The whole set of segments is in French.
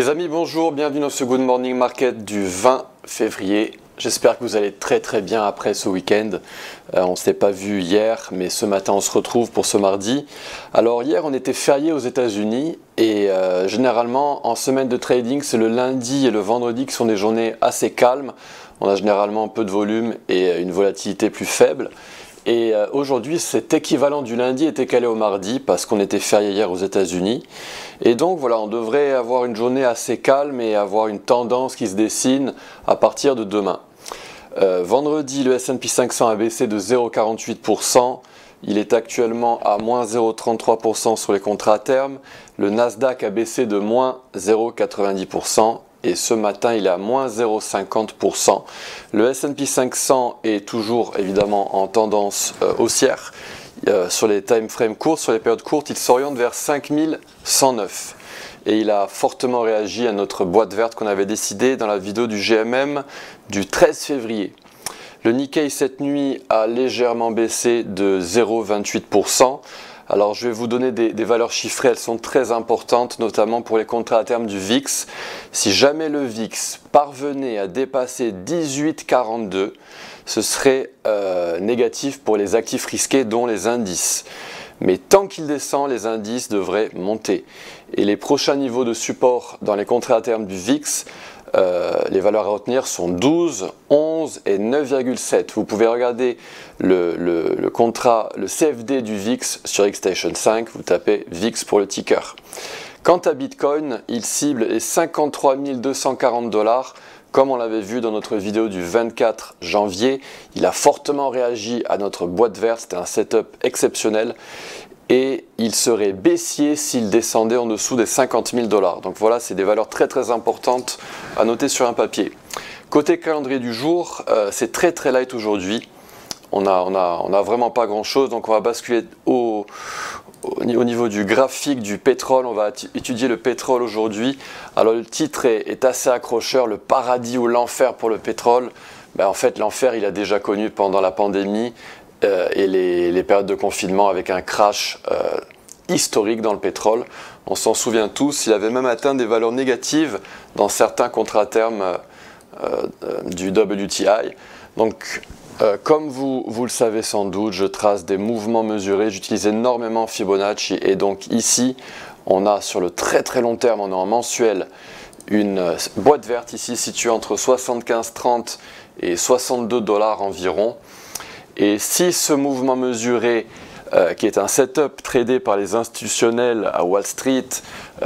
Les amis, bonjour, bienvenue dans ce Good Morning Market du 20 février. J'espère que vous allez très bien après ce week-end. On ne s'était pas vu hier, mais ce matin on se retrouve pour ce mardi. Alors hier on était férié aux États-Unis et généralement en semaine de trading, c'est le lundi et le vendredi qui sont des journées assez calmes. On a généralement un peu de volume et une volatilité plus faible. Et aujourd'hui, cet équivalent du lundi était calé au mardi parce qu'on était férié hier aux États-Unis. Et donc voilà, on devrait avoir une journée assez calme et avoir une tendance qui se dessine à partir de demain. Vendredi, le S&P 500 a baissé de 0,48%. Il est actuellement à moins 0,33% sur les contrats à terme. Le Nasdaq a baissé de moins 0,90%. Et ce matin, il est à moins 0,50%. Le S&P 500 est toujours évidemment en tendance haussière. Sur les time frames courts, sur les périodes courtes, il s'oriente vers 5109. Et il a fortement réagi à notre boîte verte qu'on avait décidé dans la vidéo du GMM du 13 février. Le Nikkei cette nuit a légèrement baissé de 0,28%. Alors je vais vous donner des valeurs chiffrées, elles sont très importantes, notamment pour les contrats à terme du VIX. Si jamais le VIX parvenait à dépasser 18,42, ce serait négatif pour les actifs risqués, dont les indices. Mais tant qu'il descend, les indices devraient monter. Et les prochains niveaux de support dans les contrats à terme du VIX, les valeurs à retenir sont 12, 11 et 9,7. Vous pouvez regarder le CFD du VIX sur XStation 5, vous tapez VIX pour le ticker. Quant à Bitcoin, il cible les 53 240 $. Comme on l'avait vu dans notre vidéo du 24 janvier, il a fortement réagi à notre boîte verte, c'était un setup exceptionnel. Et il serait baissier s'il descendait en dessous des 50 000 $. Donc voilà, c'est des valeurs très importantes à noter sur un papier. Côté calendrier du jour, c'est très light aujourd'hui. On a vraiment pas grand chose, donc on va basculer au niveau du graphique du pétrole. On va étudier le pétrole aujourd'hui. Alors le titre est assez accrocheur, le paradis ou l'enfer pour le pétrole. Ben, en fait, l'enfer, il a déjà connu pendant la pandémie. Et les périodes de confinement avec un crash historique dans le pétrole. On s'en souvient tous, il avait même atteint des valeurs négatives dans certains contrats à terme du WTI. Donc, comme vous le savez sans doute, je trace des mouvements mesurés, j'utilise énormément Fibonacci et donc ici, on a sur le très long terme, on est en mensuel, une boîte verte ici située entre 75,30 et 62 $ environ. Et si ce mouvement mesuré, qui est un setup tradé par les institutionnels à Wall Street,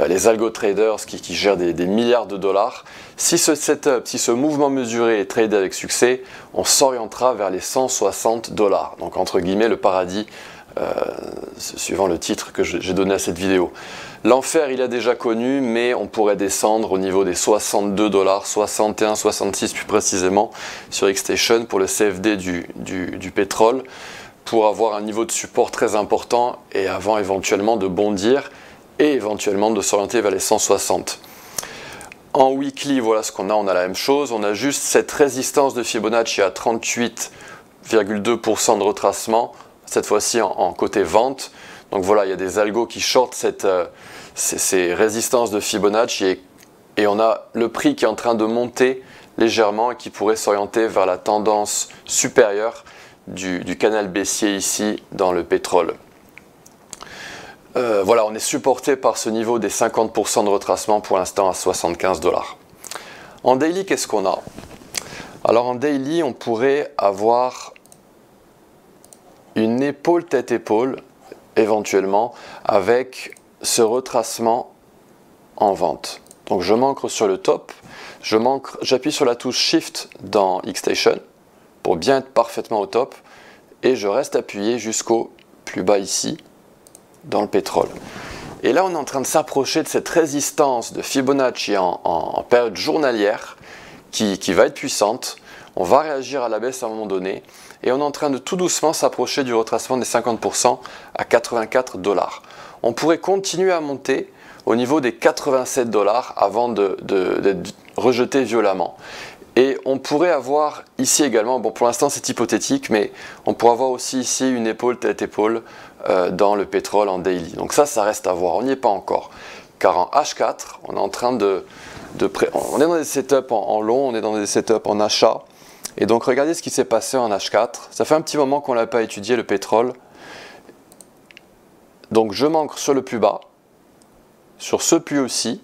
les algo traders qui gèrent des milliards de dollars, si ce setup, si ce mouvement mesuré est tradé avec succès, on s'orientera vers les 160 $. Donc entre guillemets le paradis, suivant le titre que j'ai donné à cette vidéo. L'enfer il a déjà connu, mais on pourrait descendre au niveau des 62 $, 61, 66 plus précisément sur XStation pour le CFD du pétrole, pour avoir un niveau de support très important et avant éventuellement de bondir et éventuellement de s'orienter vers les 160. En weekly, voilà ce qu'on a la même chose, on a juste cette résistance de Fibonacci à 38,2% de retracement, cette fois-ci en côté vente. Donc voilà, il y a des algos qui shortent ces résistances de Fibonacci et on a le prix qui est en train de monter légèrement et qui pourrait s'orienter vers la tendance supérieure du canal baissier ici dans le pétrole. Voilà, on est supporté par ce niveau des 50% de retracement pour l'instant à 75 $. En daily, qu'est-ce qu'on a? Alors en daily, on pourrait avoir une épaule tête-épaule éventuellement avec ce retracement en vente. Donc je m'ancre sur le top, j'appuie sur la touche Shift dans XStation pour bien être parfaitement au top et je reste appuyé jusqu'au plus bas ici dans le pétrole. Et là on est en train de s'approcher de cette résistance de Fibonacci en période journalière qui va être puissante. On va réagir à la baisse à un moment donné et on est en train de tout doucement s'approcher du retracement des 50% à 84 $. On pourrait continuer à monter au niveau des 87 $ avant d'être rejeté violemment. Et on pourrait avoir ici également, bon pour l'instant c'est hypothétique, mais on pourrait avoir aussi ici une épaule tête-épaule dans le pétrole en daily. Donc ça reste à voir, on n'y est pas encore. car en H4, on est en train on est dans des setups en long, on est dans des setups en achat. Et donc regardez ce qui s'est passé en H4. Ça fait un petit moment qu'on ne l'a pas étudié, le pétrole. Donc je m'ancre sur le plus bas, sur ce puits aussi.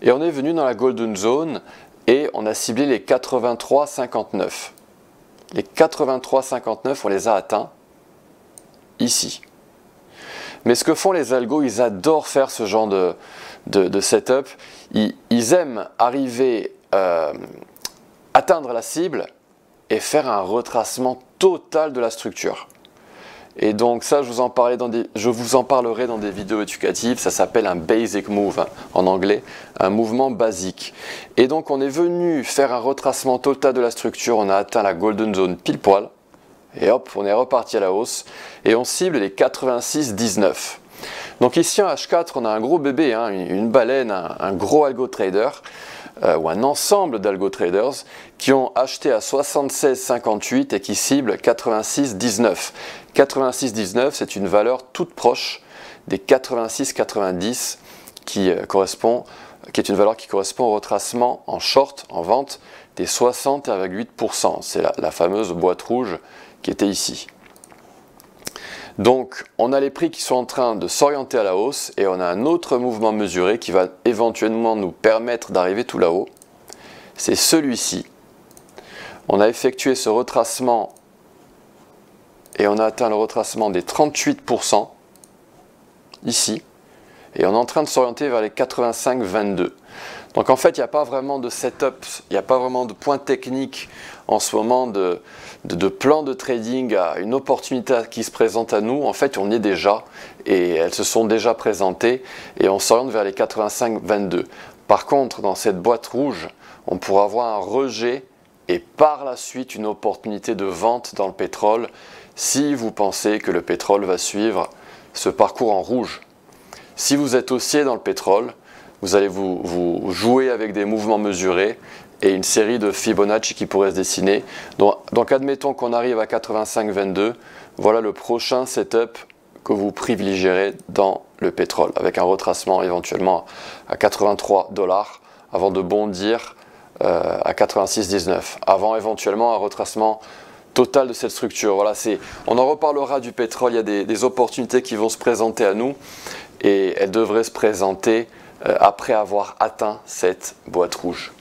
Et on est venu dans la Golden Zone et on a ciblé les 83,59. Les 83,59, on les a atteints ici. Mais ce que font les algos, ils adorent faire ce genre de setup. Ils aiment arriver atteindre la cible et faire un retracement total de la structure. Et donc ça, je vous en parlerai dans des vidéos éducatives. Ça s'appelle un basic move, hein, en anglais, un mouvement basique. Et donc on est venu faire un retracement total de la structure. On a atteint la golden zone pile poil. Et hop, on est reparti à la hausse. Et on cible les 86,19. Donc ici en H4, on a un gros bébé, hein, une baleine, un gros algo trader. Ou un ensemble d'algo traders qui ont acheté à 76,58 et qui ciblent 86,19. 86,19, c'est une valeur toute proche des 86,90 qui est une valeur qui correspond au retracement en short, en vente, des 60,8%. C'est la fameuse boîte rouge qui était ici. Donc, on a les prix qui sont en train de s'orienter à la hausse et on a un autre mouvement mesuré qui va éventuellement nous permettre d'arriver tout là-haut. C'est celui-ci. On a effectué ce retracement et on a atteint le retracement des 38% ici. Et on est en train de s'orienter vers les 85,22. Donc en fait, il n'y a pas vraiment de setup, il n'y a pas vraiment de point technique en ce moment de plan de trading à une opportunité qui se présente à nous. En fait, on y est déjà et elles se sont déjà présentées et on s'oriente vers les 85,22. Par contre, dans cette boîte rouge, on pourra avoir un rejet et par la suite une opportunité de vente dans le pétrole si vous pensez que le pétrole va suivre ce parcours en rouge. Si vous êtes haussier dans le pétrole, vous allez vous jouer avec des mouvements mesurés et une série de Fibonacci qui pourraient se dessiner. Donc admettons qu'on arrive à 85,22, voilà le prochain setup que vous privilégierez dans le pétrole, avec un retracement éventuellement à 83 $ avant de bondir à 86,19, avant éventuellement un retracement total de cette structure. Voilà, on en reparlera du pétrole, il y a des opportunités qui vont se présenter à nous et elles devraient se présenter après avoir atteint cette boîte rouge.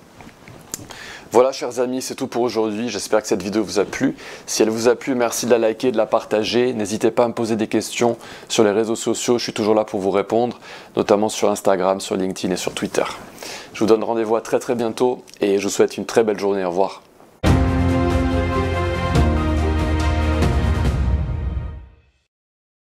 Voilà chers amis, c'est tout pour aujourd'hui. J'espère que cette vidéo vous a plu. Si elle vous a plu, merci de la liker, de la partager. N'hésitez pas à me poser des questions sur les réseaux sociaux. Je suis toujours là pour vous répondre, notamment sur Instagram, sur LinkedIn et sur Twitter. Je vous donne rendez-vous à très bientôt et je vous souhaite une très belle journée. Au revoir.